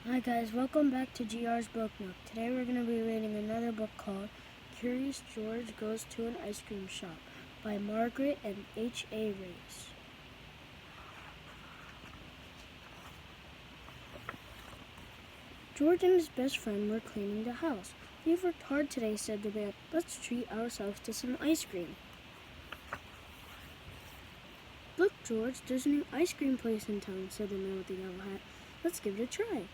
Hi guys, welcome back to GR's Book Nook. Today we're going to be reading another book called Curious George Goes to an Ice Cream Shop by Margaret and H.A. Race. George and his best friend were cleaning the house. "We've worked hard today," said the man. "Let's treat ourselves to some ice cream." "Look, George, there's a new ice cream place in town," said the man with the yellow hat. "Let's give it a try."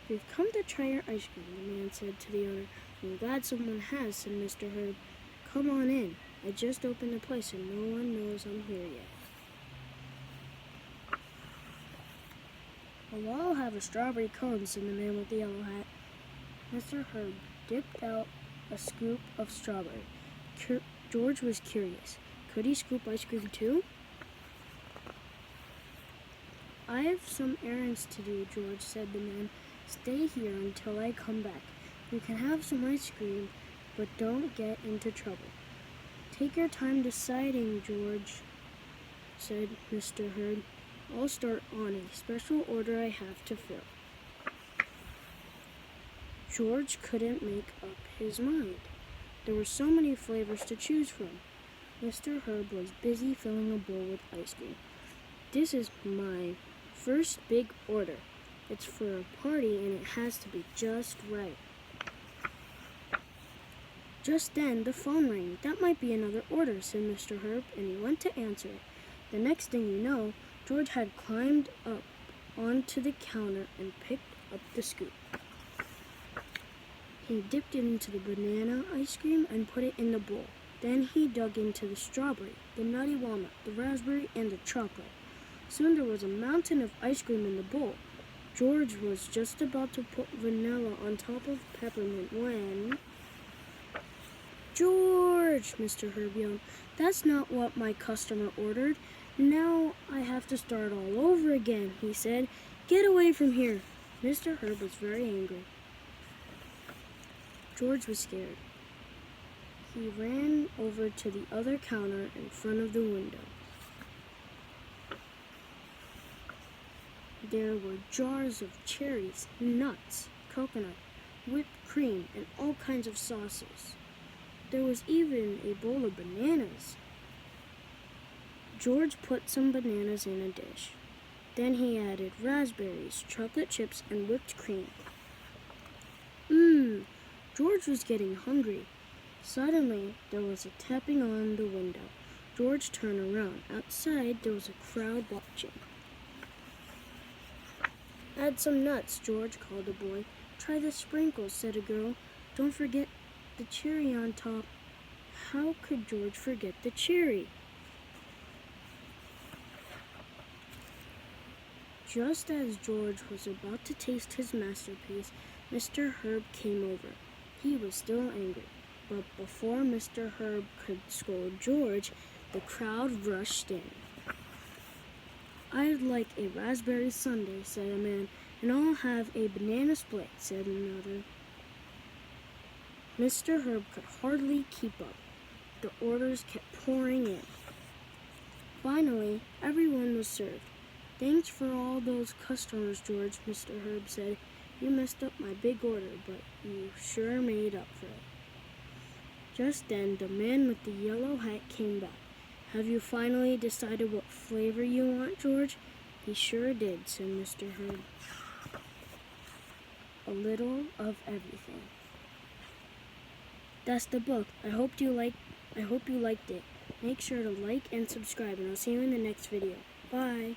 "We've come to try your ice cream," the man said to the owner. "I'm glad someone has," said Mr. Herb. "Come on in. I just opened the place and no one knows I'm here yet." "Well, I'll have a strawberry cone," said the man with the yellow hat. Mr. Herb dipped out a scoop of strawberry. George was curious. Could he scoop ice cream too? "I have some errands to do, George," said the man. "Stay here until I come back. You can have some ice cream, but don't get into trouble." "Take your time deciding, George," said Mr. Hurd. "I'll start on a special order I have to fill." George couldn't make up his mind. There were so many flavors to choose from. Mr. Herb was busy filling a bowl with ice cream. "This is my first big order. It's for a party and it has to be just right." Just then the phone rang. "That might be another order," said Mr. Herb, and he went to answer it. The next thing you know, George had climbed up onto the counter and picked up the scoop. He dipped it into the banana ice cream and put it in the bowl. Then he dug into the strawberry, the nutty walnut, the raspberry, and the chocolate. Soon there was a mountain of ice cream in the bowl. George was just about to put vanilla on top of peppermint when... "George!" Mr. Herb yelled. "That's not what my customer ordered. Now I have to start all over again," he said. "Get away from here." Mr. Herb was very angry. George was scared. He ran over to the other counter in front of the window. There were jars of cherries, nuts, coconut, whipped cream, and all kinds of sauces. There was even a bowl of bananas. George put some bananas in a dish. Then he added raspberries, chocolate chips, and whipped cream. George was getting hungry. Suddenly, there was a tapping on the window. George turned around. Outside, there was a crowd watching. "Add some nuts," George called a boy. "Try the sprinkles," said a girl. "Don't forget the cherry on top." How could George forget the cherry? Just as George was about to taste his masterpiece, Mr. Herb came over. He was still angry, but before Mr. Herb could scold George, the crowd rushed in. "I'd like a raspberry sundae," said a man. "And I'll have a banana split," said another. Mr. Herb could hardly keep up. The orders kept pouring in. Finally, everyone was served. "Thanks for all those customers, George," Mr. Herb said. "You messed up my big order, but you sure made up for it." Just then, the man with the yellow hat came back. "Have you finally decided what flavor you want, George?" "He sure did," said Mr. Herb. "A little of everything." That's the book. I hope you liked it. Make sure to like and subscribe, and I'll see you in the next video. Bye.